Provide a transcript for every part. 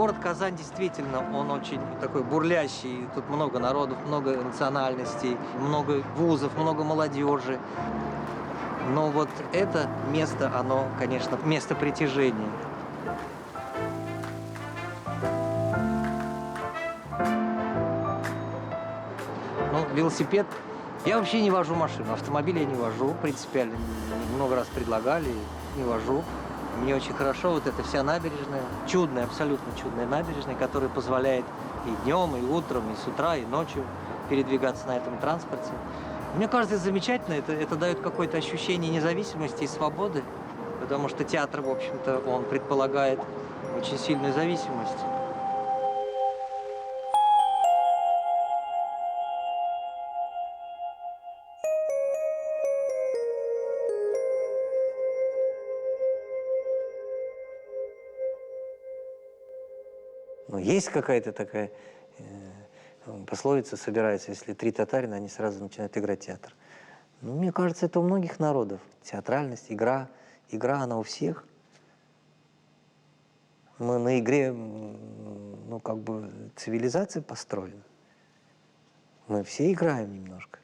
город Казань действительно, он очень такой бурлящий. Тут много народов, много национальностей, много вузов, много молодежи. Но вот это место, оно, конечно, место притяжения. Ну, велосипед. Я вообще не вожу машину. Автомобиль я не вожу принципиально. Много раз предлагали, не вожу. Мне очень хорошо вот эта вся набережная. Чудная, абсолютно чудная набережная, которая позволяет и днем, и утром, и с утра, и ночью передвигаться на этом транспорте. Мне кажется, это замечательно. Это дает какое-то ощущение независимости и свободы. Потому что театр, в общем-то, он предполагает очень сильную зависимость. Но есть какая-то такая пословица, собирается, если 3 татарина, они сразу начинают играть театр. Ну, мне кажется, это у многих народов. Театральность, игра, она у всех. Мы на игре, ну, как бы цивилизация построена. Мы все играем немножко.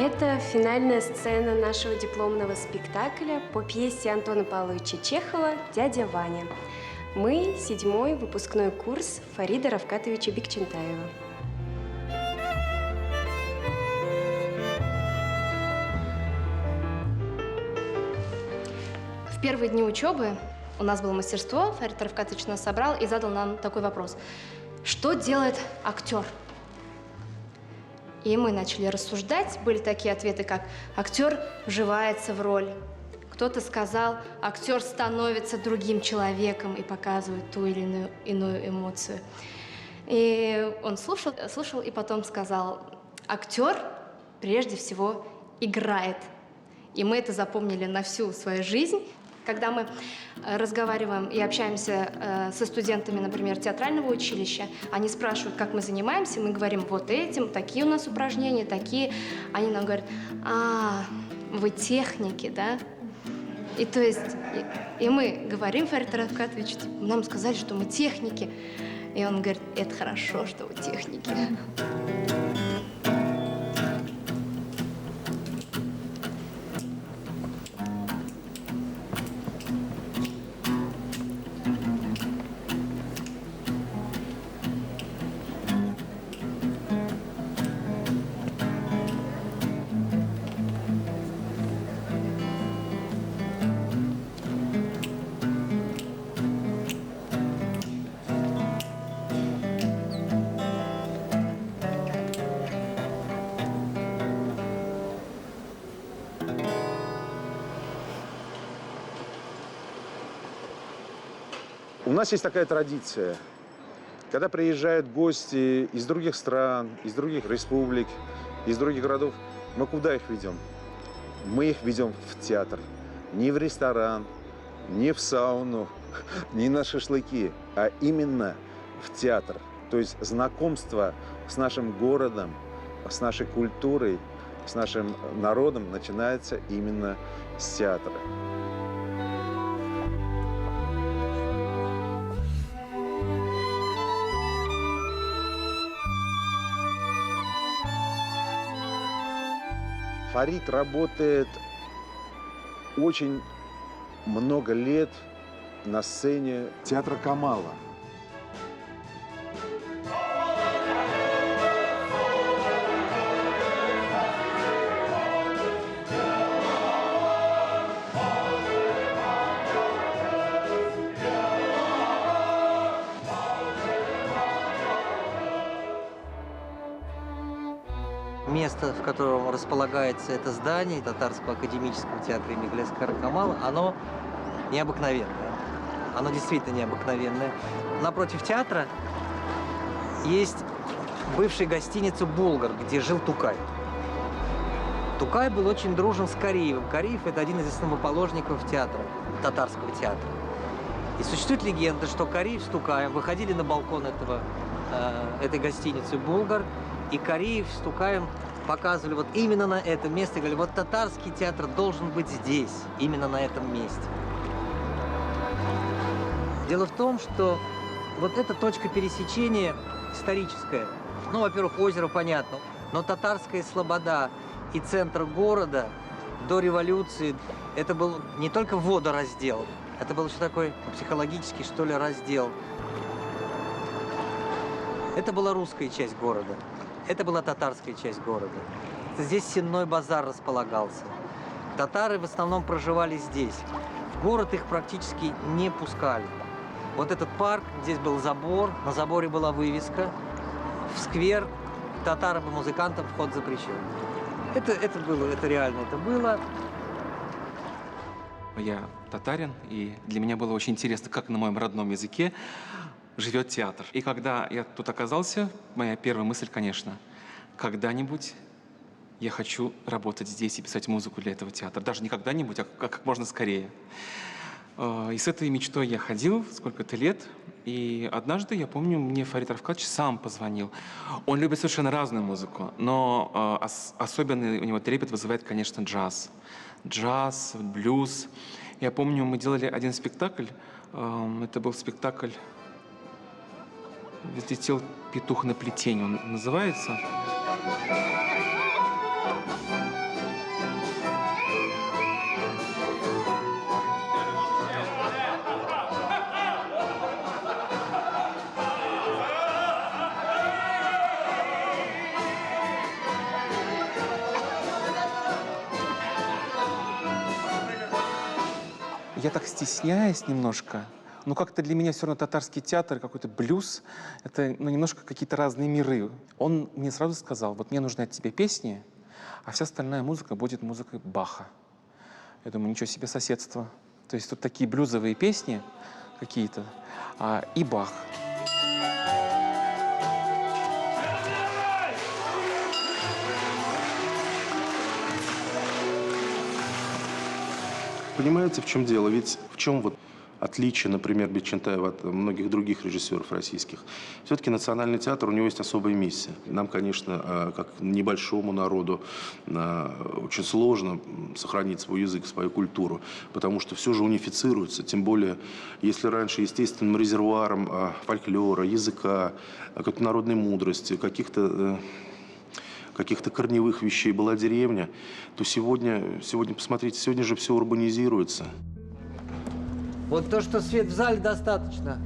Это финальная сцена нашего дипломного спектакля по пьесе Антона Павловича Чехова «Дядя Ваня». Мы 7-й выпускной курс Фарида Равкатовича Бекчентаева. В первые дни учебы у нас было мастерство, Фарид Равкатович нас собрал и задал нам такой вопрос. Что делает актер? И мы начали рассуждать. Были такие ответы, как актер вживается в роль. Кто-то сказал, актер становится другим человеком и показывает ту или иную эмоцию. И он слушал и потом сказал, актер прежде всего играет. И мы это запомнили на всю свою жизнь. Когда мы разговариваем и общаемся со студентами, например, театрального училища, они спрашивают, как мы занимаемся, мы говорим, вот этим, такие у нас упражнения, такие. Они нам говорят, вы техники, да? И то есть, и мы говорим, Фарид Равкатович, нам сказали, что мы техники. И он говорит, это хорошо, что вы техники. У нас есть такая традиция. Когда приезжают гости из других стран, из других республик, из других городов, мы куда их ведем? Мы их ведем в театр. Не в ресторан, не в сауну, не на шашлыки, а именно в театр. То есть знакомство с нашим городом, с нашей культурой, с нашим народом начинается именно с театра. Фарид работает очень много лет на сцене театра Камала. Место, в котором располагается это здание Татарского академического театра имени Gliaskara Камала, оно необыкновенное. Оно действительно необыкновенное. Напротив театра есть бывшая гостиница «Булгар», где жил Тукай. Тукай был очень дружен с Кариевым. Кариев – это один из основоположников театра, татарского театра. И существует легенда, что Кариев с Тукаем выходили на балкон этой гостиницы «Булгар», и Кариев с Тукаем показывали вот именно на этом месте, говорили, вот татарский театр должен быть здесь, именно на этом месте. Дело в том, что вот эта точка пересечения историческая, ну, во-первых, озеро понятно, но татарская слобода и центр города до революции, это был не только водораздел, это был еще такой психологический, что ли, раздел. Это была русская часть города, это была татарская часть города. Здесь сенной базар располагался. Татары в основном проживали здесь. В город их практически не пускали. Вот этот парк, здесь был забор, на заборе была вывеска. В сквер татарам и музыкантам вход запрещен. Это было, это реально, это было. Я татарин, и для меня было очень интересно, как на моем родном языке живет театр. И когда я тут оказался, моя первая мысль, конечно, когда-нибудь я хочу работать здесь и писать музыку для этого театра. Даже не когда-нибудь, а как можно скорее. И с этой мечтой я ходил сколько-то лет. И однажды, я помню, мне Фарид Равкатович сам позвонил. Он любит совершенно разную музыку, но особенный у него трепет вызывает, конечно, джаз. Джаз, блюз. Я помню, мы делали один спектакль. Это был спектакль «Взлетел петух на плетень», он называется. Я так стесняюсь немножко, но как-то для меня все равно татарский театр, какой-то блюз, это немножко какие-то разные миры. Он мне сразу сказал, вот мне нужны от тебя песни, а вся остальная музыка будет музыкой Баха. Я думаю, ничего себе соседство. То есть тут такие блюзовые песни какие-то, и Бах. Понимаете, в чем дело? Ведь в чем вот отличие, например, Бекчентаева от многих других режиссеров российских? Все-таки Национальный театр, у него есть особая миссия. Нам, конечно, как небольшому народу, очень сложно сохранить свой язык, свою культуру, потому что все же унифицируется. Тем более, если раньше естественным резервуаром фольклора, языка, какой-то народной мудрости, каких-то корневых вещей была деревня, то сегодня, посмотрите, сегодня же все урбанизируется. Вот то, что свет в зале, достаточно.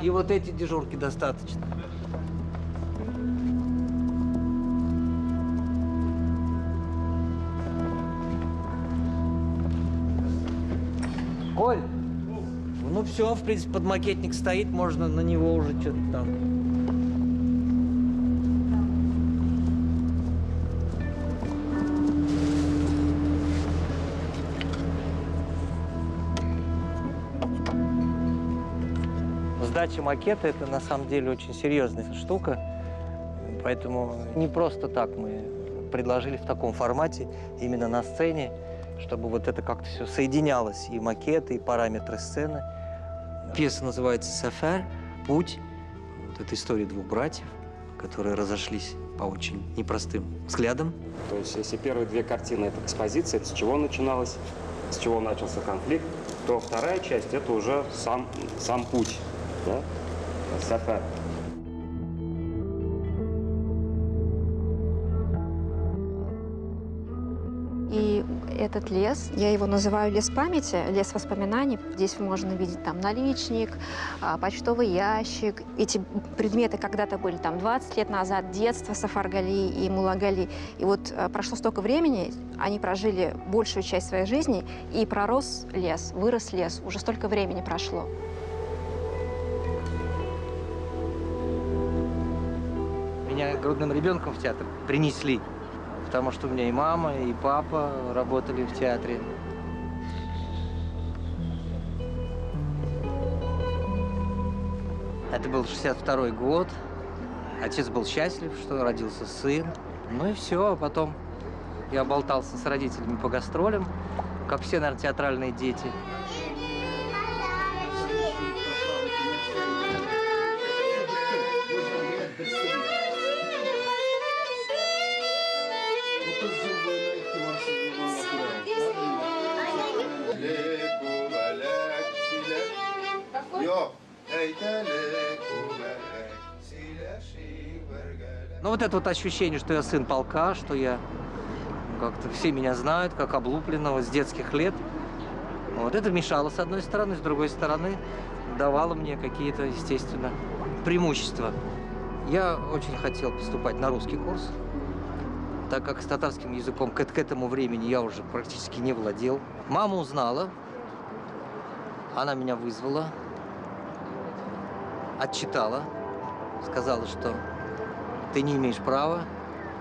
И вот эти дежурки достаточно. Коль, ну все, в принципе, подмакетник стоит, можно на него уже что-то там. Сдача макета – это на самом деле очень серьезная штука, поэтому не просто так мы предложили в таком формате, именно на сцене, чтобы вот это как-то все соединялось, и макеты, и параметры сцены. Пьеса называется «Сафар», «Путь». Вот это история двух братьев, которые разошлись по очень непростым взглядам. То есть, если первые две картины – это экспозиция, это с чего начиналось, с чего начался конфликт, то вторая часть – это уже сам путь. Да? Сафар. И этот лес, я его называю лес памяти, лес воспоминаний. Здесь можно видеть там наличник, почтовый ящик. Эти предметы когда-то были там 20 лет назад, детство Сафаргали и Мулагали. И вот прошло столько времени, они прожили большую часть своей жизни, и пророс лес, вырос лес. Уже столько времени прошло. Меня грудным ребенком в театр принесли, потому что у меня и мама, и папа работали в театре. Это был 62-й год. Отец был счастлив, что родился сын. Ну и все, а потом я болтался с родителями по гастролям, как все, наверное, театральные дети. Ну вот это вот ощущение, что я сын полка, что я как-то все меня знают, как облупленного с детских лет. Вот это мешало с одной стороны, с другой стороны давало мне какие-то, естественно, преимущества. Я очень хотел поступать на русский курс, так как с татарским языком к этому времени я уже практически не владел. Мама узнала, она меня вызвала, отчитала, сказала, что ты не имеешь права,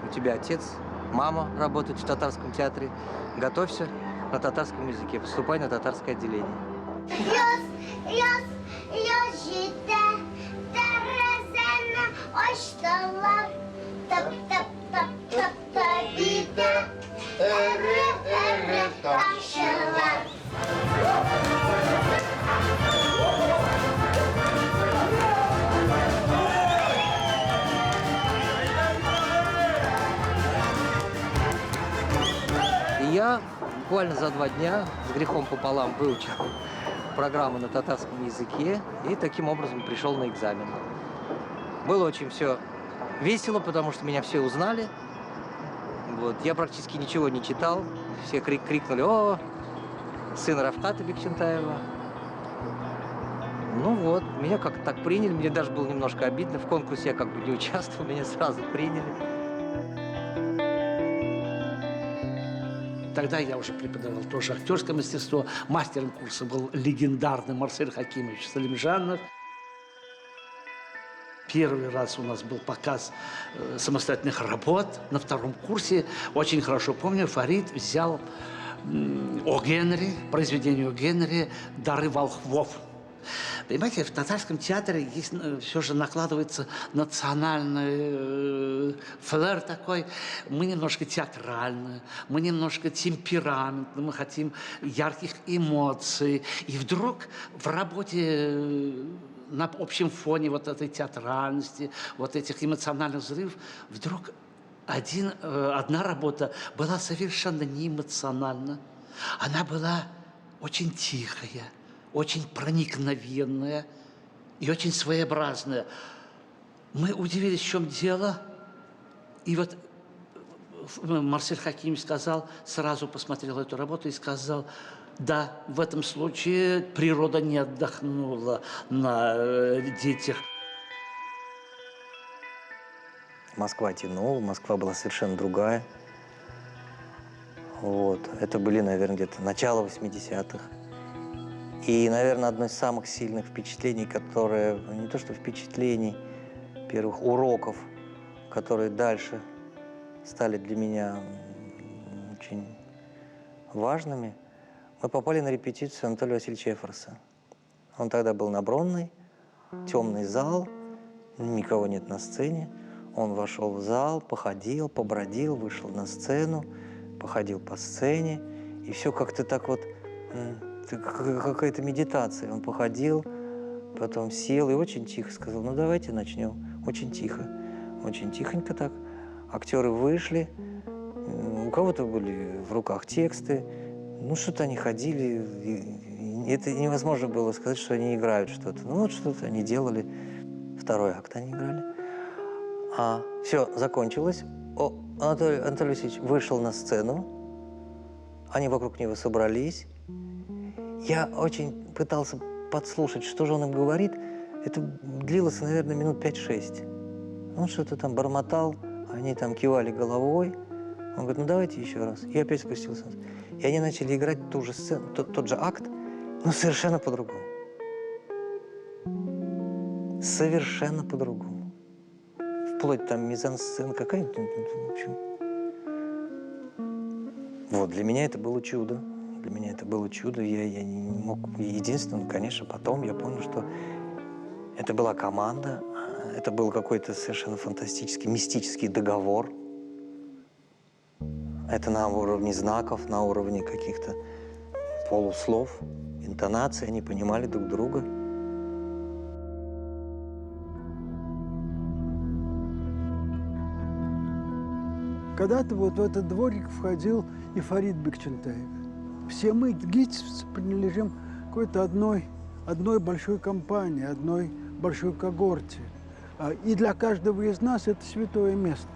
у тебя отец, мама работают в татарском театре, готовься на татарском языке, поступай на татарское отделение. И я буквально за 2 дня с грехом пополам выучил программу на татарском языке и таким образом пришел на экзамен. Было очень все весело, потому что меня все узнали. Вот. Я практически ничего не читал. Все крикнули: «О, сын Рафката Бекчентаева». Ну вот, меня как-то так приняли. Мне даже было немножко обидно. В конкурсе я как бы не участвовал, меня сразу приняли. Тогда я уже преподавал тоже актерское мастерство. Мастером курса был легендарный Марсель Хакимович Салимжанов. Первый раз у нас был показ самостоятельных работ на 2-м курсе. Очень хорошо помню, Фарид взял О. Генри, произведение О. Генри «Дары волхвов». Понимаете, в татарском театре есть, все же накладывается национальный флер такой. Мы немножко театральные, мы немножко темпераментные, мы хотим ярких эмоций. И вдруг в работе на общем фоне вот этой театральности, вот этих эмоциональных взрывов, вдруг одна работа была совершенно неэмоциональна. Она была очень тихая, очень проникновенная и очень своеобразная. Мы удивились, в чем дело. И вот Марсель Хакимович сказал, сразу посмотрел эту работу и сказал: да, в этом случае природа не отдохнула на детях. Москва тянула, Москва была совершенно другая. Вот. Это были, наверное, где-то начало 80-х. И, наверное, одно из самых сильных впечатлений, которые, не то что впечатлений, первых уроков, которые дальше стали для меня очень важными, мы попали на репетицию Анатолия Васильевича Эфроса. Он тогда был на Бронной, темный зал, никого нет на сцене. Он вошел в зал, походил, побродил, вышел на сцену, походил по сцене, и все как-то так вот... Какая-то медитация. Он походил, потом сел и очень тихо сказал: ну давайте начнем. Очень тихо, очень тихонько так. Актеры вышли, у кого-то были в руках тексты, ну что-то они ходили. И это невозможно было сказать, что они играют что-то. Ну вот что-то они делали. 2-й акт они играли. Все, закончилось. Анатолий Васильевич вышел на сцену. Они вокруг него собрались. Я очень пытался подслушать, что же он им говорит. Это длилось, наверное, минут 5-6. Он что-то там бормотал, они там кивали головой. Он говорит: ну давайте еще раз. И опять спустился. И они начали играть ту же сцену, тот же акт, но совершенно по-другому. Совершенно по-другому. Вплоть там мизансцена какая-то. В общем. Вот, для меня это было чудо. Для меня это было чудо. Я не мог... Единственное, конечно, потом я понял, что это была команда, это был какой-то совершенно фантастический, мистический договор. Это на уровне знаков, на уровне каких-то полуслов, интонаций. Они понимали друг друга. Когда-то вот в этот дворик входил и Фарид Бекчентаев. Все мы, гитисовцы, принадлежим какой-то одной большой компании, одной большой когорте. И для каждого из нас это святое место.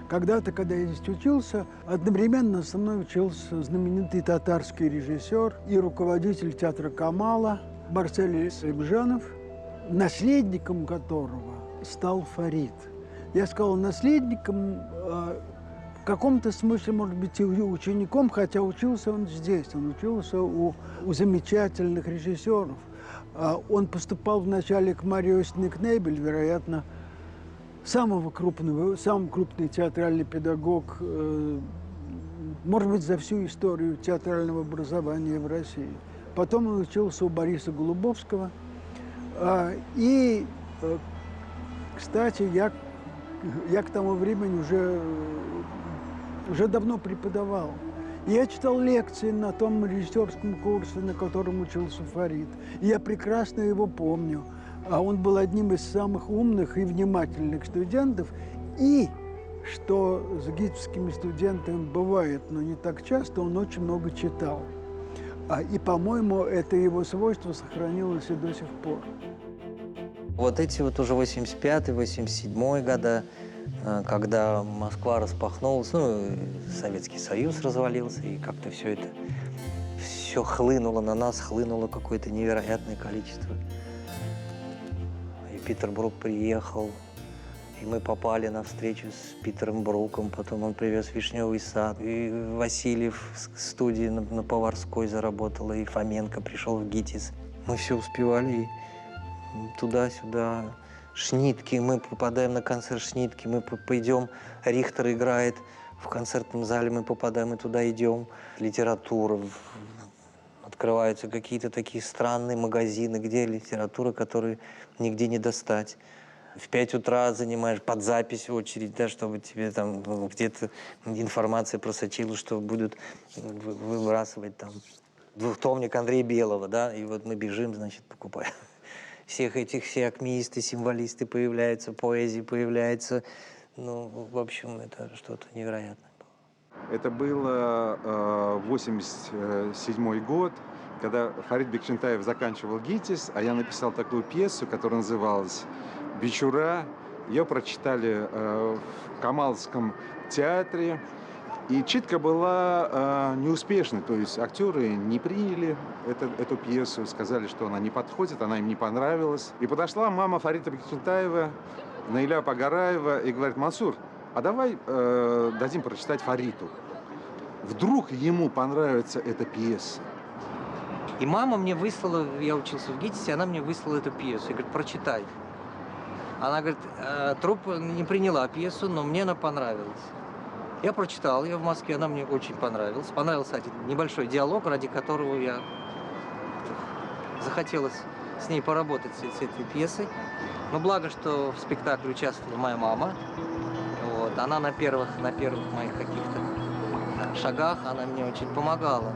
Когда-то, когда я здесь учился, одновременно со мной учился знаменитый татарский режиссер и руководитель театра Камала Барсель Рыбжанов, наследником которого стал Фарид. Я сказал наследником, в каком-то смысле, может быть, и учеником, хотя учился он здесь, он учился у замечательных режиссеров. Он поступал вначале к Марии Остине Кнейбель, вероятно, самый крупный театральный педагог, может быть, за всю историю театрального образования в России. Потом он учился у Бориса Голубовского. И, кстати, я к тому времени уже давно преподавал. Я читал лекции на том режиссерском курсе, на котором учился Фарид. И я прекрасно его помню. Он был одним из самых умных и внимательных студентов. И, что с гитовскими студентами бывает, но не так часто, он очень много читал. И, по-моему, это его свойство сохранилось и до сих пор. Вот эти вот уже 85-й, 87-й года, когда Москва распахнулась, Советский Союз развалился, и как-то все это, все хлынуло на нас, хлынуло какое-то невероятное количество. И Питер Брук приехал, и мы попали на встречу с Питером Бруком, потом он привез «Вишневый сад», и Васильев в студии на Поварской заработал, и Фоменко пришел в ГИТИС. Мы все успевали, и туда-сюда. Шнитки, мы попадаем на концерт Шнитки, мы пойдем, Рихтер играет в концертном зале, мы попадаем и туда идем. Литература, открываются какие-то такие странные магазины, где литература, которую нигде не достать. В 5 утра занимаешь под запись очередь, да, чтобы тебе там где-то информация просочилась, что будут выбрасывать там двухтомник Андрея Белого, да, и вот мы бежим, значит, покупаем. Всех этих все акмеисты, символисты появляются, поэзии появляется. Ну, в общем, это что-то невероятное было. Это было 87-й год, когда Фарид Бекчентаев заканчивал ГИТИС, а я написал такую пьесу, которая называлась «Бичура». Ее прочитали в Камалском театре. И читка была неуспешной, то есть актеры не приняли эту пьесу, сказали, что она не подходит, она им не понравилась. И подошла мама Фарида Бекчентаева, Наиля Пагараева, и говорит: Мансур, а давай дадим прочитать Фариду. Вдруг ему понравится эта пьеса. И мама мне выслала, я учился в ГИТИСе, она мне выслала эту пьесу. И говорит: прочитай. Она говорит: труппа не приняла пьесу, но мне она понравилась. Я прочитал ее в Москве, она мне очень понравилась. Понравился один небольшой диалог, ради которого я захотелось с ней поработать, с этой пьесой. Но благо, что в спектакле участвовала моя мама. Вот. Она на первых моих каких-то шагах, она мне очень помогала.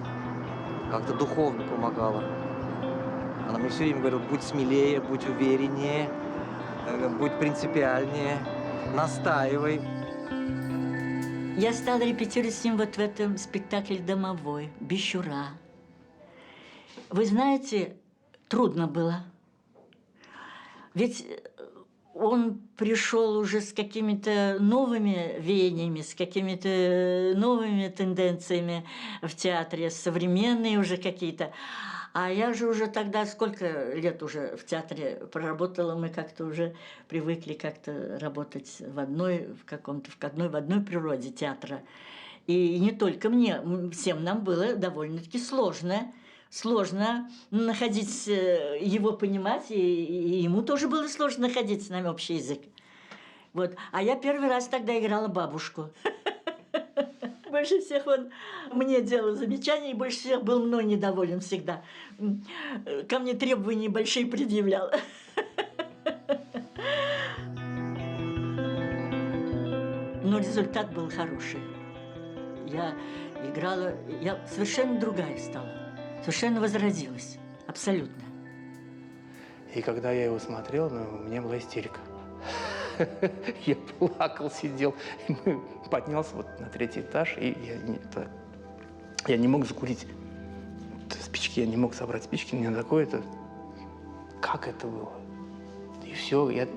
Как-то духовно помогала. Она мне все время говорила: будь смелее, будь увереннее, будь принципиальнее, настаивай. Я стала репетировать с ним вот в этом спектакле «Домовой», «Бичура». Вы знаете, трудно было. Ведь он пришел уже с какими-то новыми веяниями, с какими-то новыми тенденциями в театре, современные уже какие-то. А я же уже тогда, сколько лет уже в театре проработала, мы как-то уже привыкли как-то работать в одной природе театра. И не только мне, всем нам было довольно-таки сложно находить, его понимать, и ему тоже было сложно находить с нами общий язык. Вот. А я первый раз тогда играла бабушку. Больше всех он мне делал замечания, и больше всех был мной недоволен всегда. Ко мне требования большие предъявлял. Но результат был хороший. Я играла, я совершенно другая стала, совершенно возродилась, абсолютно. И когда я его смотрел, у меня была истерика. Я плакал, сидел. И мы поднялся вот на 3-й этаж, и я не мог закурить спички, я не мог собрать спички. У меня такое-то... Как это было? И все.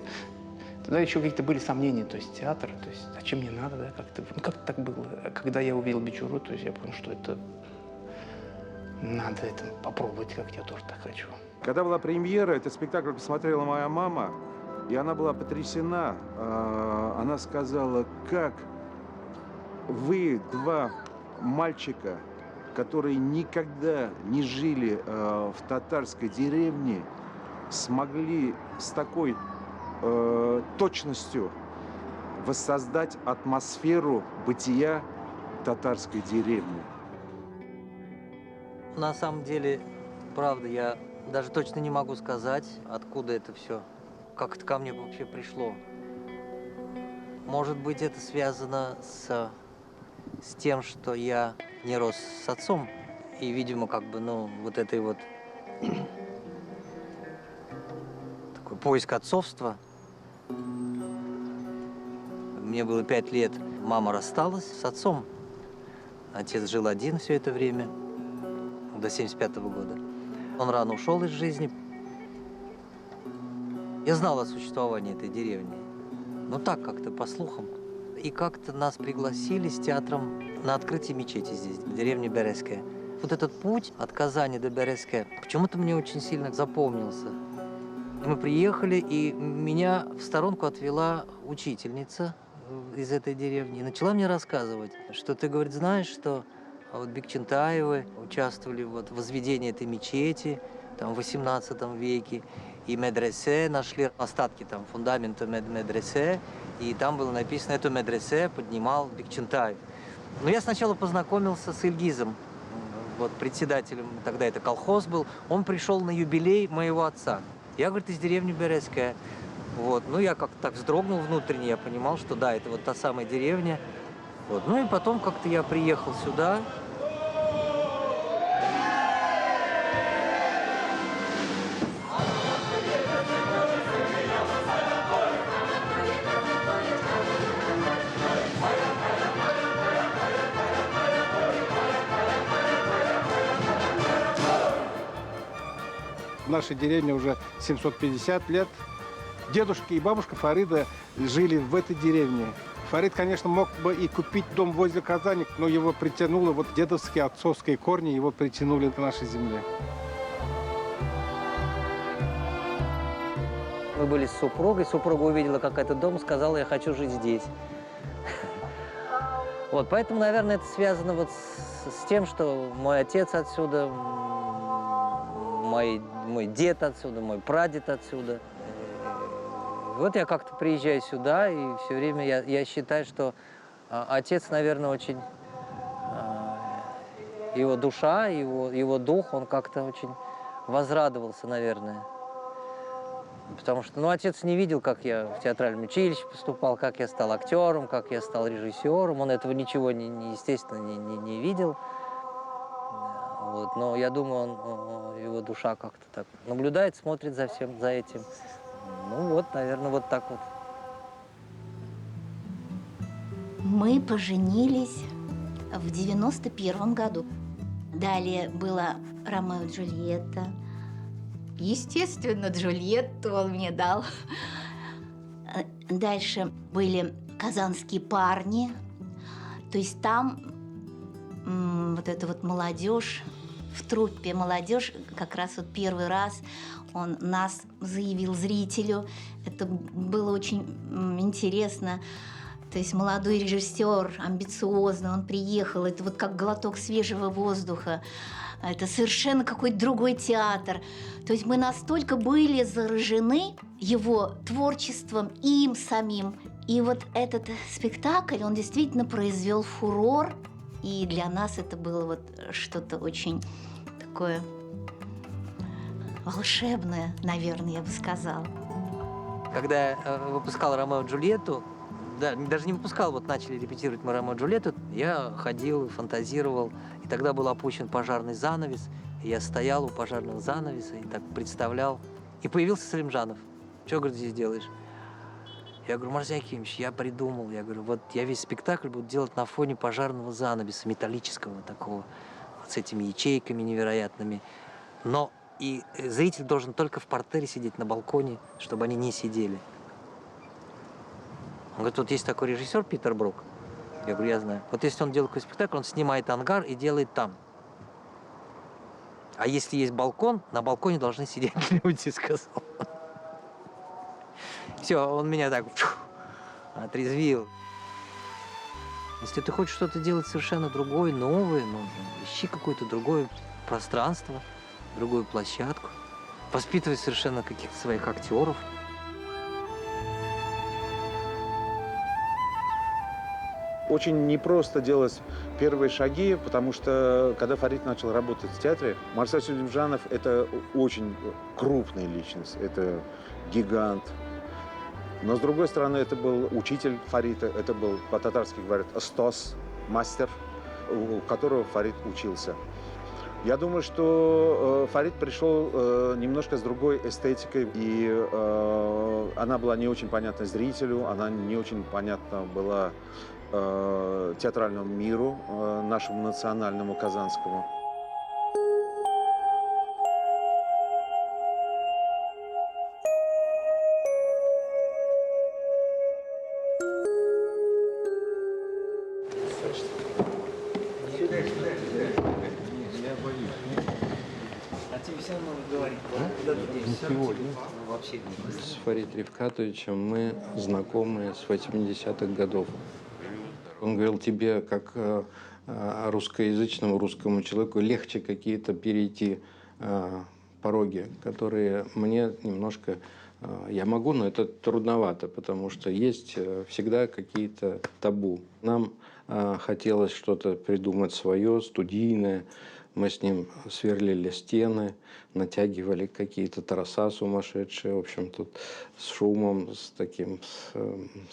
Тогда еще какие-то были сомнения, то есть театр, то есть зачем мне надо, да, как так было. А когда я увидел Бичуру, то есть я понял, что это надо это попробовать, как я тоже так хочу. Когда была премьера, этот спектакль посмотрела моя мама, и она была потрясена. Она сказала, как вы, 2 мальчика, которые никогда не жили в татарской деревне, смогли с такой точностью воссоздать атмосферу бытия татарской деревни. На самом деле, правда, я даже точно не могу сказать, откуда это все, как это ко мне вообще пришло. Может быть, это связано с тем, что я не рос с отцом, и, видимо, как бы, ну, вот этой вот такой поиск отцовства. Мне было 5 лет, мама рассталась с отцом. Отец жил один все это время, до 75-го года. Он рано ушел из жизни. Я знал о существовании этой деревни, но так как-то по слухам. И как-то нас пригласили с театром на открытие мечети здесь, в деревне Березская. Вот этот путь от Казани до Березская почему-то мне очень сильно запомнился. Мы приехали, и меня в сторонку отвела учительница из этой деревни и начала мне рассказывать, что ты, говорит, знаешь, что вот Бекчентаевы участвовали вот в возведении этой мечети там, в 18 веке, и медресе нашли остатки там фундамента медресе, и там было написано, эту медресе поднимал Бекчентаев. Но я сначала познакомился с Ильгизом, вот председателем, тогда это колхоз был, он пришел на юбилей моего отца. Я, говорит, из деревни Березская. Вот. Ну, я как-то так вздрогнул внутренне, я понимал, что да, это вот та самая деревня. Вот. Ну и потом как-то я приехал сюда. В нашей деревне уже 750 лет. Дедушка и бабушка Фарида жили в этой деревне. Фарид, конечно, мог бы и купить дом возле Казани, но его притянуло, вот дедовские, отцовские корни его притянули к нашей земле. Мы были с супругой, супруга увидела, как этот дом, сказала, я хочу жить здесь. Вот, поэтому, наверное, это связано вот с тем, что мой отец отсюда, мой дед отсюда, мой прадед отсюда. Вот я как-то приезжаю сюда, и все время я считаю, что отец, наверное, очень... Его душа, его дух, он как-то очень возрадовался, наверное. Потому что, ну, отец не видел, как я в театральном училище поступал, как я стал актером, как я стал режиссером. Он этого ничего, естественно, не видел. Вот. Но я думаю, его душа как-то так наблюдает, смотрит за всем, за этим. Ну вот, наверное, вот так вот. Мы поженились в 91 году. Далее была Ромео и Джульетта. Естественно, Джульетту он мне дал. Дальше были «Казанские парни». То есть там вот эта вот молодежь, в труппе молодежь, как раз вот первый раз он нас заявил зрителю. Это было очень интересно. То есть молодой режиссер, амбициозный, он приехал. Это вот как глоток свежего воздуха. Это совершенно какой-то другой театр. То есть мы настолько были заражены его творчеством, им самим. И вот этот спектакль, он действительно произвел фурор. И для нас это было вот что-то очень такое волшебное, наверное, я бы сказала. Когда я выпускал «Ромео и Джульетту», да, даже не выпускал, вот начали репетировать мы «Ромео и Джульетту», я ходил, фантазировал, и тогда был опущен пожарный занавес, и я стоял у пожарного занавеса и так представлял. И появился Салимжанов. Что, говорит, здесь делаешь? Я говорю, Марсель Акимович, я придумал. Я говорю, вот я весь спектакль буду делать на фоне пожарного занавеса, металлического такого, вот с этими ячейками невероятными. Но и зритель должен только в партере сидеть, на балконе, чтобы они не сидели. Он говорит, вот есть такой режиссер Питер Брук. Я говорю, я знаю. Вот если он делает какой спектакль, он снимает ангар и делает там. А если есть балкон, на балконе должны сидеть люди, сказал. Все, он меня так отрезвил. Если ты хочешь что-то делать совершенно другое, новое, ну, ищи какое-то другое пространство, другую площадку. Воспитывай совершенно каких-то своих актеров. Очень непросто делать первые шаги, потому что, когда Фарид начал работать в театре, Марсель Сулеймжанов – это очень крупная личность, это гигант. Но, с другой стороны, это был учитель Фарида, это был, по-татарски говорят, остос, мастер, у которого Фарид учился. Я думаю, что Фарид пришел немножко с другой эстетикой, и она была не очень понятна зрителю, она не очень понятна была театральному миру, нашему национальному, казанскому. С Фаридом Рифкатовичем мы знакомы с 80-х годов. Он говорил, тебе, как русскоязычному русскому человеку, легче какие-то перейти пороги, которые мне немножко... Я могу, но это трудновато, потому что есть всегда какие-то табу. Нам хотелось что-то придумать свое, студийное. Мы с ним сверлили стены, натягивали какие-то троса сумасшедшие, в общем, тут с шумом, с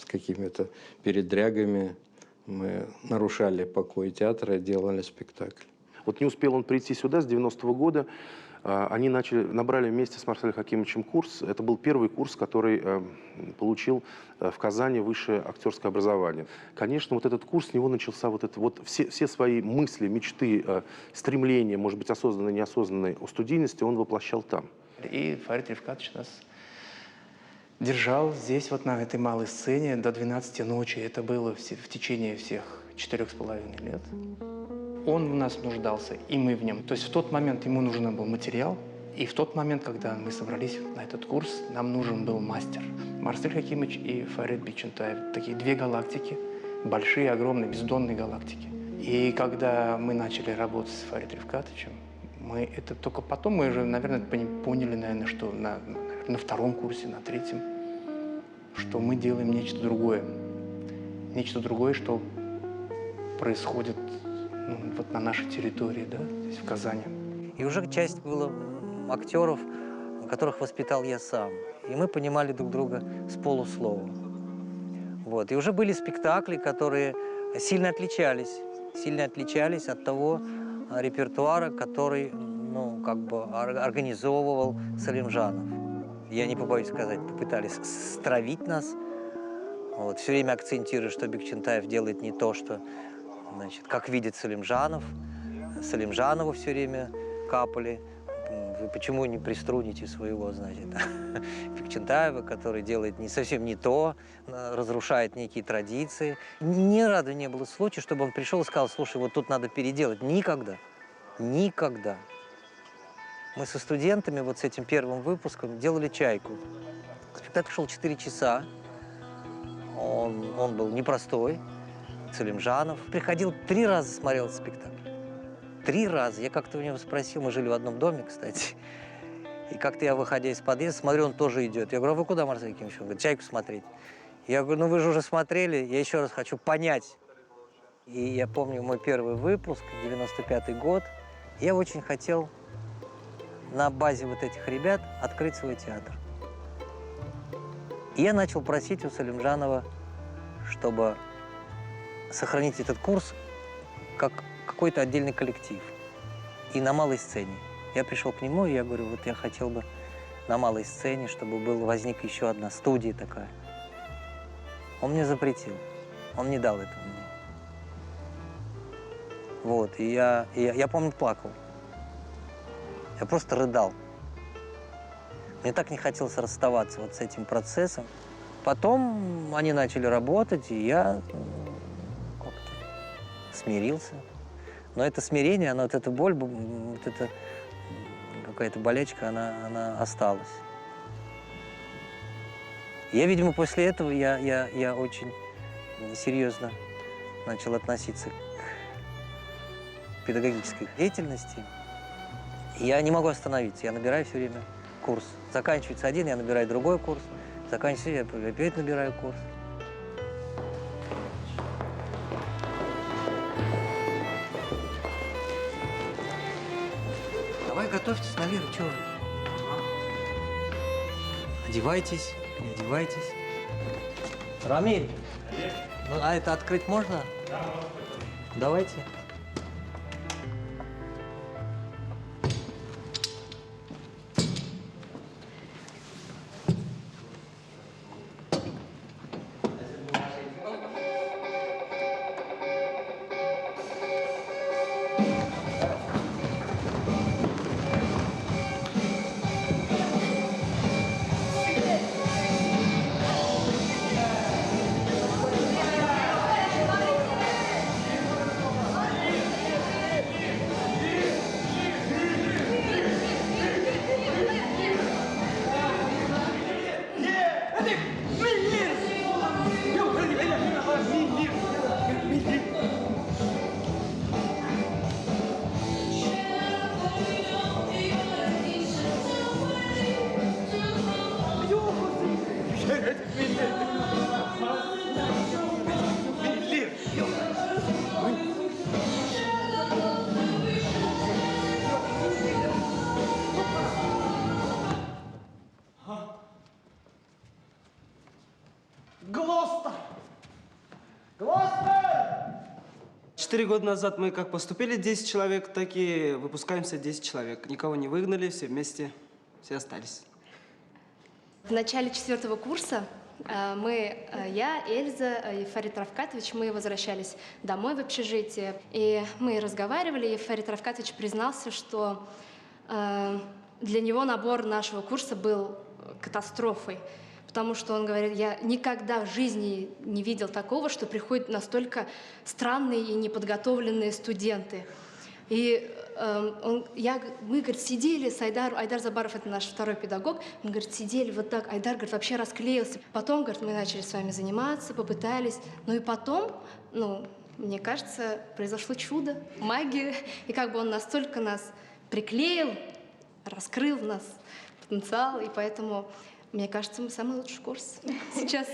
какими-то передрягами. Мы нарушали покой театра, делали спектакль. Вот не успел он прийти сюда с 90-го года. Они набрали вместе с Марселем Хакимовичем курс. Это был первый курс, который получил в Казани высшее актерское образование. Конечно, вот этот курс, с него начался все свои мысли, мечты, стремления, может быть, осознанные, неосознанные, о студийности он воплощал там. И Фарид Рифкатович нас держал здесь, вот на этой малой сцене, до 12 ночи. Это было в течение всех 4,5 лет. Он в нас нуждался, и мы в нем. То есть в тот момент ему нужен был материал, и в тот момент, когда мы собрались на этот курс, нам нужен был мастер. Марсель Хакимович и Фарид Бичентаев. Такие две галактики, большие, огромные, бездонные галактики. И когда мы начали работать с Фаридом Рифкатовичем, это только потом мы уже, наверное, поняли, наверное, что на втором курсе, на третьем, что мы делаем нечто другое. Нечто другое, что происходит вот на нашей территории, да, здесь, в Казани. И уже часть было актеров, которых воспитал я сам. И мы понимали друг друга с полуслова. Вот. И уже были спектакли, которые сильно отличались от того репертуара, который, организовывал Сулеймжанов. Я не побоюсь сказать, попытались стравить нас. Вот. Все время акцентируя, что Бекчентаев делает не то, что, как видит Сулеймжанов. Сулеймжанову все время капали. Вы почему не приструните своего, Бекчентаева, который делает совсем не то, разрушает некие традиции. Ни разу не было случая, чтобы он пришел и сказал, слушай, вот тут надо переделать. Никогда. Никогда. Мы со студентами, вот с этим первым выпуском, делали «Чайку». Спектакль шел 4 часа. Он был непростой. Сулеймжанов. Приходил 3 раза, смотрел этот спектакль. 3 раза. Я как-то у него спросил, мы жили в одном доме, кстати. И как-то я, выходя из подъезда, смотрю, он тоже идет. Я говорю, а вы куда, Марсель Акимович? Он говорит, «Чайку смотреть». Я говорю, вы же уже смотрели, я еще раз хочу понять. И я помню мой первый выпуск, 95-й год. Я очень хотел на базе вот этих ребят открыть свой театр. И я начал просить у Сулеймжанова, чтобы сохранить этот курс как какой-то отдельный коллектив. И на малой сцене. Я пришел к нему, и я говорю, вот я хотел бы на малой сцене, чтобы возник еще одна студия такая. Он мне запретил. Он не дал этого мне. Вот, и я помню, плакал. Я просто рыдал. Мне так не хотелось расставаться вот с этим процессом. Потом они начали работать, и я как-то смирился. Но это смирение, оно, вот эта боль, вот эта какая-то болячка, она осталась. Я, видимо, после этого я очень серьезно начал относиться к педагогической деятельности. И я не могу остановиться, я набираю все время курс. Заканчивается один, я набираю другой курс. Заканчивается, я опять набираю курс. Давай готовьтесь на Леру, чего вы? Одевайтесь, переодевайтесь. Рамиль, ну, а это открыть можно? Да, можно. Давайте. Глостер! 4 года назад мы как поступили 10 человек, так и выпускаемся 10 человек. Никого не выгнали, все вместе, все остались. В начале 4-го курса я, Эльза и Фарид Равкатович, мы возвращались домой в общежитие. И мы разговаривали, и Фарид Равкатович признался, что для него набор нашего курса был катастрофой. Потому что он говорит, я никогда в жизни не видел такого, что приходят настолько странные и неподготовленные студенты. И мы, говорит, сидели с Айдар Забаров, это наш второй педагог, он говорит, сидели вот так, Айдар, говорит, вообще расклеился. Потом, говорит, мы начали с вами заниматься, попытались, ну и потом, мне кажется, произошло чудо, магия, и как бы он настолько нас приклеил, раскрыл в нас потенциал, и поэтому, мне кажется, мы самый лучший курс сейчас.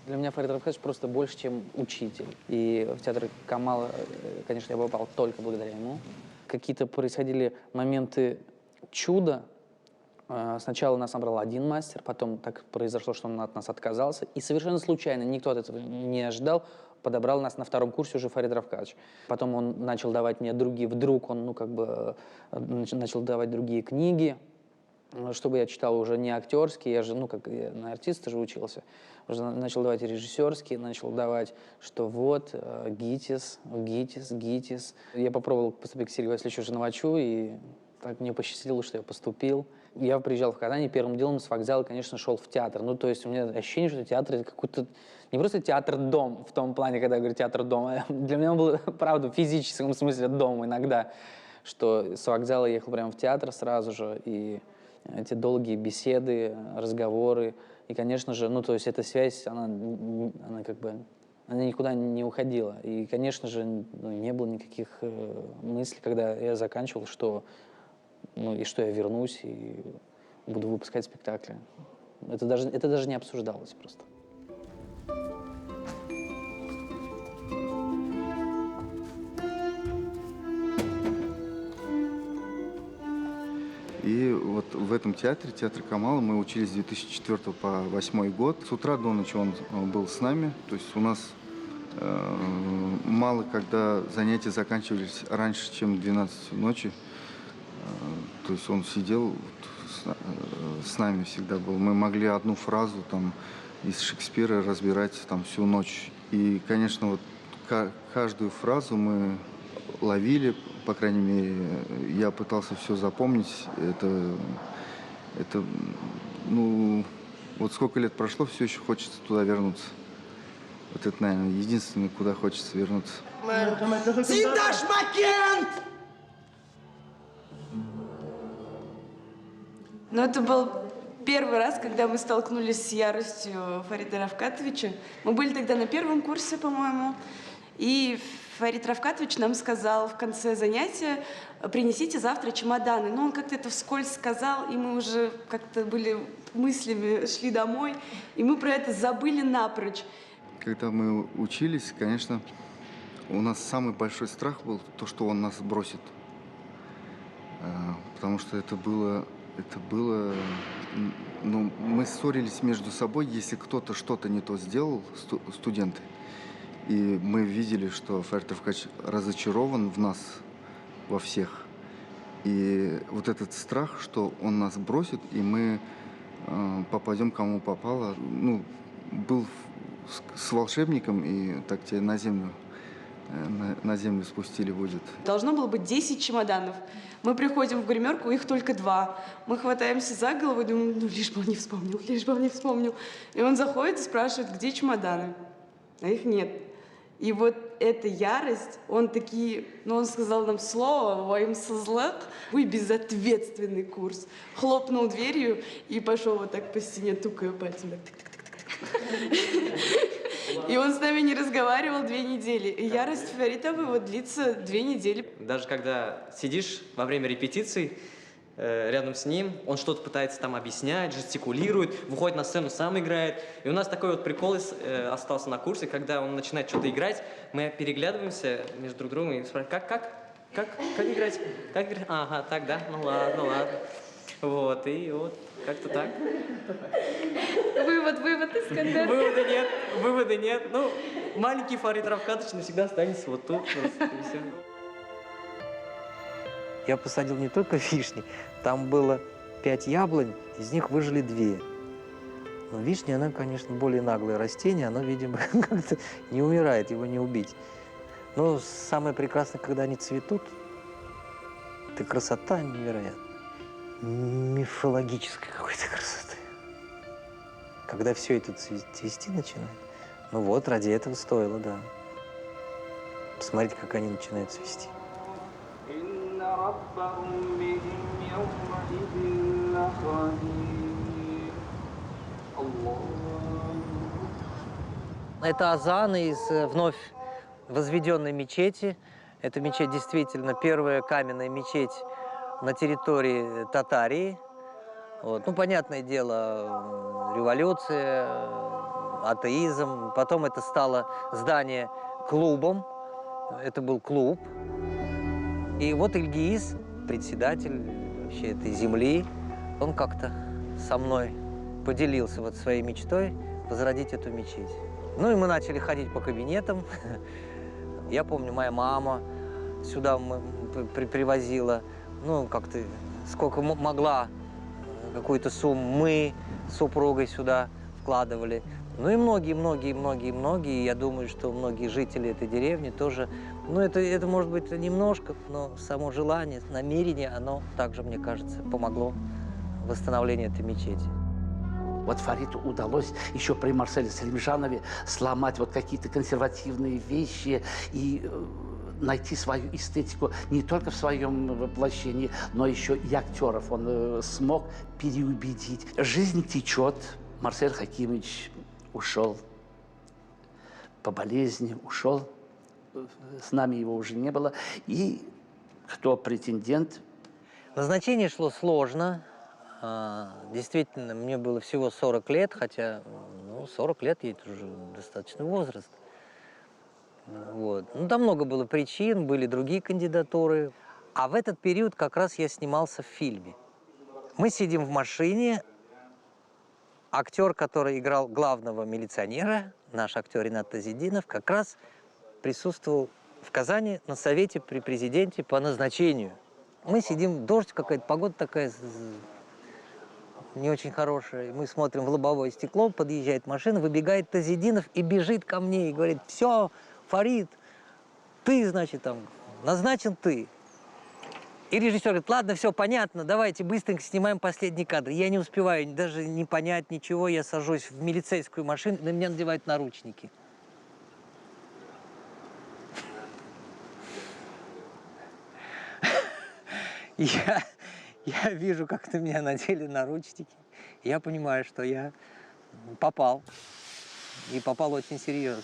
Для меня Фарид Равкатович просто больше, чем учитель. И в театр Камала, конечно, я попал только благодаря ему. Какие-то происходили моменты чуда. Сначала нас набрал один мастер, потом так произошло, что он от нас отказался. И совершенно случайно, никто от этого не ожидал, подобрал нас на втором курсе уже Фарид Равкатович. Потом он начал давать мне вдруг он, начал давать другие книги, чтобы я читал уже не актерские, я же, я на артиста же учился. Уже начал давать режиссерские, начал давать, что вот, ГИТИС. Я попробовал поступить к Сергею Васильевичу Женовачу, и так мне посчастливилось, что я поступил. Я приезжал в Казань, и первым делом с вокзала, конечно, шел в театр. То есть у меня ощущение, что театр — это какой-то не просто театр-дом в том плане, когда я говорю театр-дом, а для меня он был, правда, в физическом смысле дом иногда, что с вокзала я ехал прямо в театр сразу же, и эти долгие беседы, разговоры. И, конечно же, то есть эта связь, она никуда не уходила. И, конечно же, не было никаких мыслей, когда я заканчивал, что я вернусь и буду выпускать спектакли. Это даже не обсуждалось просто. И вот в этом театре, театр Камала, мы учились с 2004 по 2008 год. С утра до ночи он был с нами. То есть у нас мало когда занятия заканчивались раньше, чем 12 ночи. То есть он сидел с нами всегда был. Мы могли одну фразу там из Шекспира разбирать там всю ночь. И, конечно, вот каждую фразу мы ловили, по крайней мере, я пытался все запомнить. Это, ну, вот сколько лет прошло, все еще хочется туда вернуться. Вот это, наверное, единственное, куда хочется вернуться. Но это был первый раз, когда мы столкнулись с яростью Фарида Равкатовича. Мы были тогда на первом курсе, по-моему, и Фарид Равкатович нам сказал в конце занятия: принесите завтра чемоданы. Но он как-то это вскользь сказал, и мы уже как-то были мыслями, шли домой, и мы про это забыли напрочь. Когда мы учились, конечно, у нас самый большой страх был то, что он нас бросит. Потому что это было, ну, мы ссорились между собой, если кто-то что-то не то сделал, студенты. И мы видели, что Фарид Равкатович разочарован в нас, во всех. И вот этот страх, что он нас бросит, и мы попадем кому попало, ну, был с волшебником, и так тебя на землю спустили будет. Должно было быть 10 чемоданов. Мы приходим в гримерку, их только 2. Мы хватаемся за голову и думаем: ну, лишь бы он не вспомнил, лишь бы он не вспомнил. И он заходит и спрашивает: где чемоданы? А их нет. И вот эта ярость, он сказал нам слово: «Воим созлак», вы безответственный курс. Хлопнул дверью и пошел вот так по стене, тукая пальцем. И он с нами не разговаривал 2 недели. И ярость Фаридова вот длится 2 недели. Даже когда сидишь во время репетиций рядом с ним, он что-то пытается там объяснять, жестикулирует, выходит на сцену, сам играет. И у нас такой вот прикол остался на курсе, когда он начинает что-то играть, мы переглядываемся между друг другом и спрашиваем: как играть? Как играть? Ага, так, да? Ну ладно. Вот, и вот как-то так. Вывод, Искандер. Вывода нет. Ну, маленький Фарид Равкатович навсегда останется вот тут. Просто, и все. Я посадил не только вишни, там было 5 яблонь, из них выжили 2. Но вишня, она, конечно, более наглое растение, оно, видимо, как-то не умирает, его не убить. Но самое прекрасное, когда они цветут, это красота невероятная. Мифологической какой-то красоты. Когда все это цвести начинает. Ну вот, ради этого стоило, да. Посмотрите, как они начинают цвести. Это азан из вновь возведенной мечети. Эта мечеть действительно первая каменная мечеть на территории Татарии. Вот. Ну, понятное дело, революция, атеизм. Потом это стало здание клубом. Это был клуб. И вот Ильгиз, председатель вообще этой земли, он как-то со мной поделился вот своей мечтой возродить эту мечеть. Ну и мы начали ходить по кабинетам. Я помню, моя мама сюда привозила, ну, как-то сколько могла, какую-то сумму мы с супругой сюда вкладывали. Ну и многие, я думаю, что многие жители этой деревни тоже, ну это может быть немножко, но само желание, намерение, оно также, мне кажется, помогло восстановлению этой мечети. Вот Фариду удалось еще при Марселе Салимжанове сломать вот какие-то консервативные вещи и найти свою эстетику не только в своем воплощении, но еще и актеров. Он смог переубедить. Жизнь течет. Марсель Хакимович ушел по болезни, ушел. С нами его уже не было. И кто претендент? Назначение шло сложно. Действительно, мне было всего 40 лет, хотя 40 лет – это уже достаточный возраст. Вот. Ну, там много было причин, были другие кандидатуры. А в этот период как раз я снимался в фильме. Мы сидим в машине. Актер, который играл главного милиционера, наш актер Ринат Тазидинов, как раз присутствовал в Казани на совете при президенте по назначению. Мы сидим, дождь какая-то, погода такая не очень хорошая. Мы смотрим в лобовое стекло, подъезжает машина, выбегает Тазидинов и бежит ко мне и говорит: все, Фарид, ты, значит, там, назначен ты. И режиссер говорит: ладно, все понятно, давайте быстренько снимаем последний кадр. Я не успеваю даже не понять ничего, я сажусь в милицейскую машину, на меня надевают наручники. Я вижу, как на меня надели наручники. Я понимаю, что я попал. И попал очень серьезно.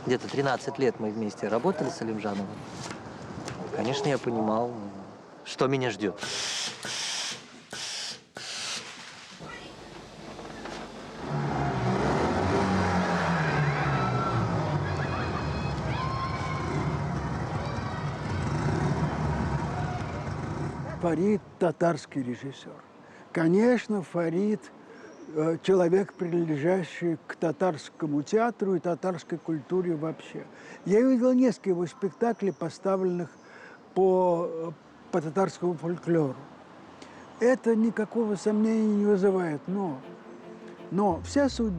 Где-то 13 лет мы вместе работали с Алимжановым. Конечно, я понимал, что меня ждет. Фарид – татарский режиссер. Конечно, Фарид человек, принадлежащий к татарскому театру и татарской культуре вообще. Я видел несколько его спектаклей, поставленных по татарскому фольклору. Это никакого сомнения не вызывает, но вся суть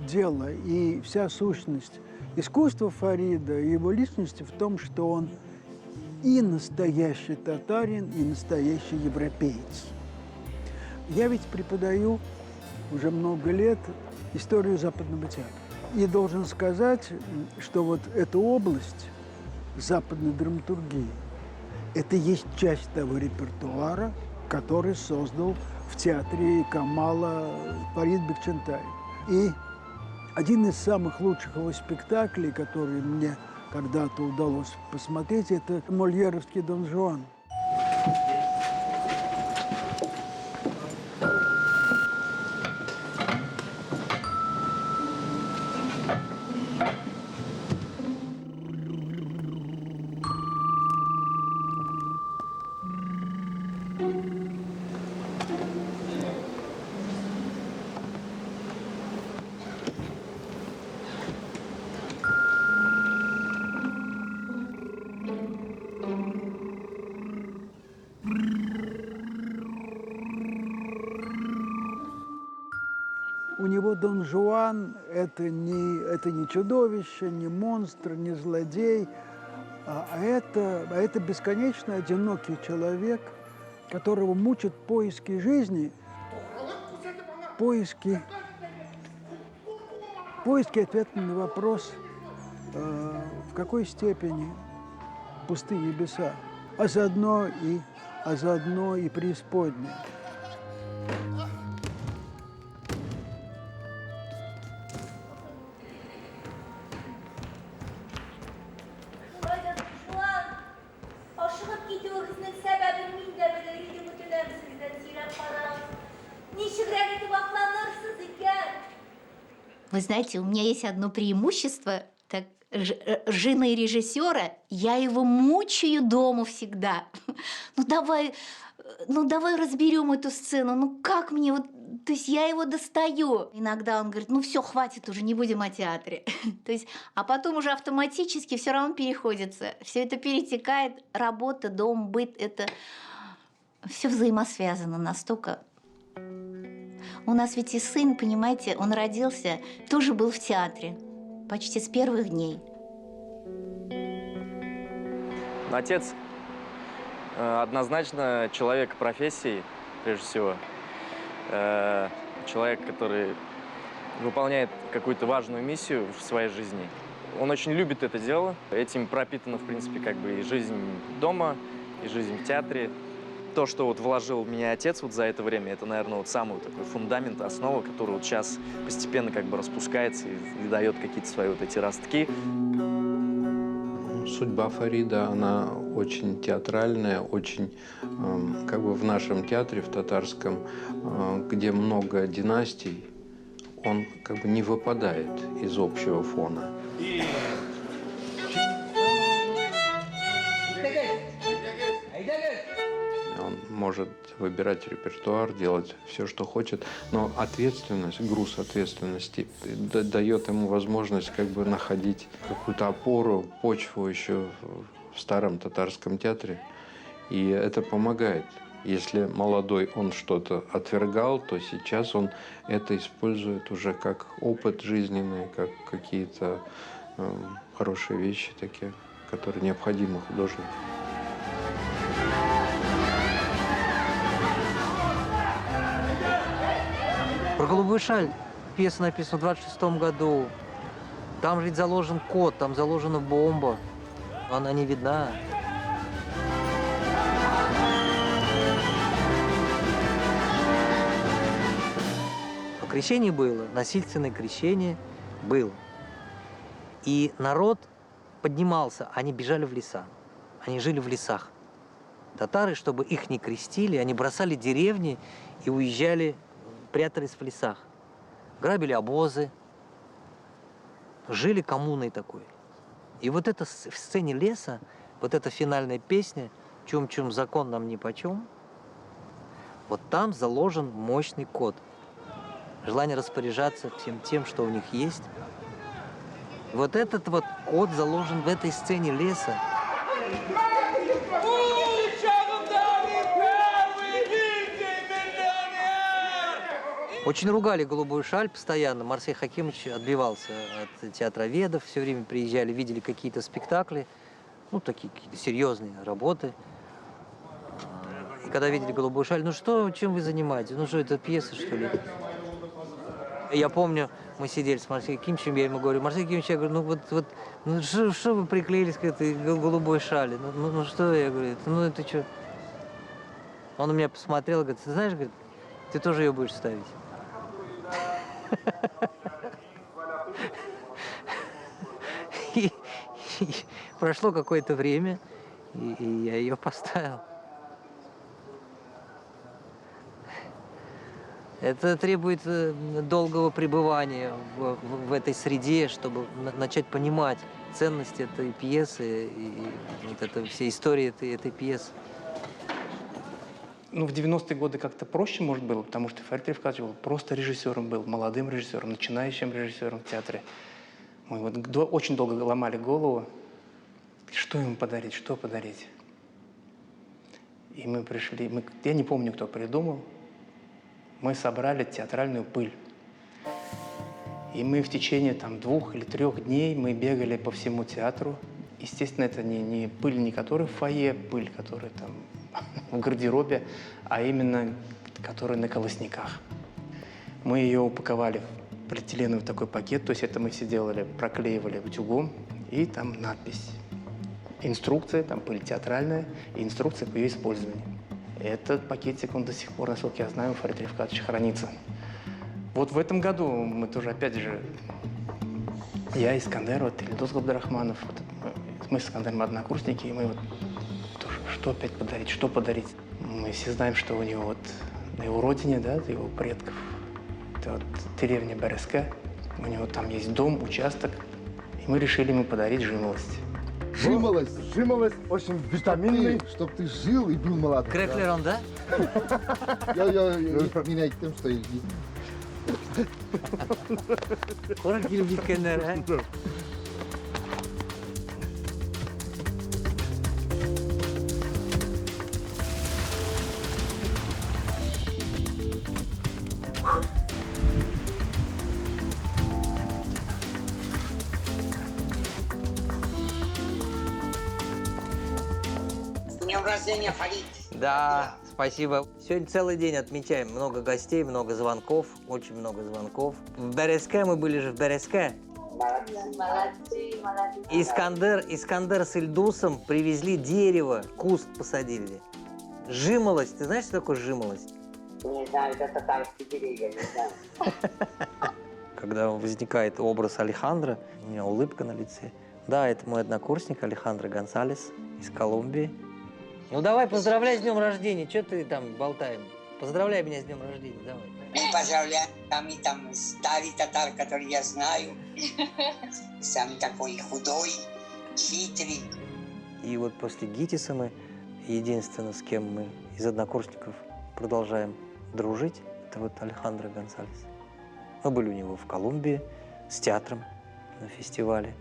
дела и вся сущность искусства Фарида и его личности в том, что он и настоящий татарин, и настоящий европеец. Я ведь преподаю уже много лет историю западного театра. И должен сказать, что вот эта область западной драматургии – это есть часть того репертуара, который создал в театре Камала Фарид Бекчентаев. И один из самых лучших его спектаклей, который мне когда-то удалось посмотреть, это мольеровский «Дон Жуан». У него Дон Жуан – это не чудовище, не монстр, не злодей, а это бесконечно одинокий человек, которого мучат поиски жизни, поиски ответа на вопрос, в какой степени пусты небеса, а заодно и преисподняя. Вы знаете, у меня есть одно преимущество. Так, женой режиссера, я его мучаю дома всегда. Ну давай разберем эту сцену. Ну как мне вот, то есть я его достаю. Иногда он говорит: ну все, хватит уже, не будем о театре. То есть, а потом уже автоматически все равно переходится. Все это перетекает, работа, дом, быт, это все взаимосвязано настолько. У нас ведь и сын, понимаете, он родился, тоже был в театре почти с первых дней. Отец однозначно человек профессии, прежде всего. Человек, который выполняет какую-то важную миссию в своей жизни. Он очень любит это дело. Этим пропитана, в принципе, как бы и жизнь дома, и жизнь в театре. То, что вот вложил в меня отец вот за это время, это, наверное, вот самый такой фундамент, основа, который вот сейчас постепенно как бы распускается и дает какие-то свои вот эти ростки. Судьба Фарида, она очень театральная, очень, как бы в нашем театре, в татарском, где много династий, он как бы не выпадает из общего фона. может выбирать репертуар, делать все, что хочет, но ответственность, груз ответственности дает ему возможность как бы находить какую-то опору, почву еще в старом татарском театре, и это помогает. Если молодой он что-то отвергал, то сейчас он это использует уже как опыт жизненный, как какие-то хорошие вещи такие, которые необходимы художнику. Про «Голубую шаль» пьеса написана в 26-м году. Там же ведь заложен код, там заложена бомба. Она не видна. Крещение было, насильственное крещение было. И народ поднимался, они бежали в леса. Они жили в лесах. Татары, чтобы их не крестили, они бросали деревни и уезжали, прятались в лесах. Грабили обозы, жили коммуной такой. И вот это в сцене леса, вот эта финальная песня «Чум-чум, закон нам нипочем», вот там заложен мощный код. Желание распоряжаться всем тем, что у них есть. Вот этот вот код заложен в этой сцене леса. Очень ругали «Голубую шаль» постоянно. Марсель Хакимович отбивался от театроведов. Все время приезжали, видели какие-то спектакли. Ну, такие какие-то серьезные работы. И когда видели «Голубую шаль», ну что, чем вы занимаетесь? Ну что, это пьеса, что ли? Я помню, мы сидели с Марселем Хакимовичем, я ему говорю: Марсель Хакимович, я говорю, ну что вы приклеились к этой «Голубой шали? Ну что, я говорю, ну это что? Он на меня посмотрел и говорит: ты знаешь, говорит, ты тоже ее будешь ставить. И прошло какое-то время, и я ее поставил. Это требует долгого пребывания в этой среде, чтобы начать понимать ценность этой пьесы и вот это, всей истории этой пьесы. Ну, в 90-е годы как-то проще, может, было, потому что Фарид Рифкатович был просто режиссером, был молодым режиссером, начинающим режиссером в театре. Мы вот очень долго ломали голову, что ему подарить, что подарить. И мы пришли, я не помню, кто придумал, мы собрали театральную пыль. И мы в течение 2 или 3 дней мы бегали по всему театру. Естественно, это не пыль, не которая в фойе, пыль, которая там в гардеробе, а именно которая на колосниках. Мы ее упаковали в полиэтиленовый такой пакет, то есть это мы все делали, проклеивали утюгом, и там надпись. Инструкция, там пыль театральная, и инструкция по ее использованию. Этот пакетик, он до сих пор, насколько я знаю, у Фарида Рифкатовича хранится. Вот в этом году мы тоже, опять же, я, Искандер, вот, Ильдус Габдрахманов, вот, мы с Искандером однокурсники, и мы вот тоже, что опять подарить, что подарить. Мы все знаем, что у него вот на его родине, да, его предков, это вот деревня Береске, у него там есть дом, участок, и мы решили ему подарить жимолость. Жимолость очень витаминный, чтобы ты жил и был молодым. Креклерон, да? Я меняю тем, что я Orang dilebihkanlar, ha? С днем рождения, Фарид! Да, спасибо. Сегодня целый день отмечаем. Много гостей, много звонков, очень много звонков. В Береске мы были же в Береске. Искандер с Ильдусом привезли дерево, куст посадили. Жимолость. Ты знаешь, что такое жимолость? Не знаю, это татарские деревья, не знаю. Когда возникает образ Алехандро, у меня улыбка на лице. Да, это мой однокурсник Алехандро Гонсалес из Колумбии. Ну давай, поздравляй с днем рождения. Что ты там болтаем? Поздравляй меня с днем рождения, давай. Мы поздравляем там старый татар, который я знаю. Сам такой худой, хитрый. И вот после ГИТИСа мы, единственное, с кем мы из однокурсников продолжаем дружить. Это вот Алехандро Гонсалес. Мы были у него в Колумбии с театром на фестивале.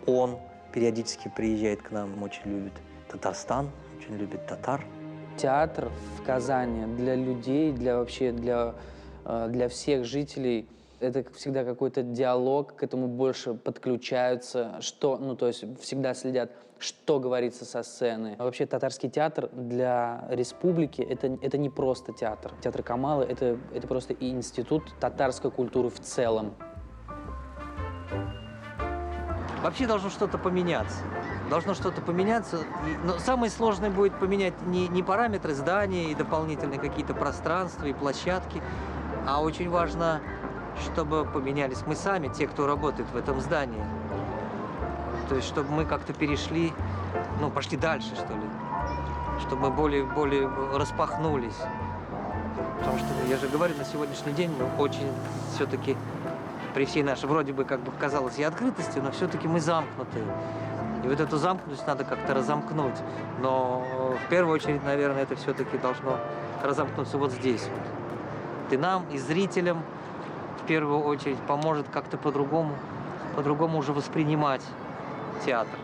Он периодически приезжает к нам, очень любит Татарстан, очень любит татар. Театр в Казани для людей, для всех жителей, это всегда какой-то диалог, к этому больше подключаются, то есть всегда следят, что говорится со сцены. А вообще татарский театр для республики это не просто театр. Театр Камала это просто и институт татарской культуры в целом. Вообще должно что-то поменяться. Должно что-то поменяться. Но самое сложное будет поменять не параметры здания и дополнительные какие-то пространства и площадки, а очень важно, чтобы поменялись мы сами, те, кто работает в этом здании. То есть, чтобы мы как-то перешли, пошли дальше, что ли. Чтобы мы более распахнулись. Потому что, я же говорю, на сегодняшний день мы очень все-таки, при всей нашей, вроде бы, как бы казалось, и открытости, но все-таки мы замкнуты. И вот эту замкнутость надо как-то разомкнуть. Но в первую очередь, наверное, это все-таки должно разомкнуться вот здесь вот. И нам, и зрителям в первую очередь поможет как-то по-другому уже воспринимать театр.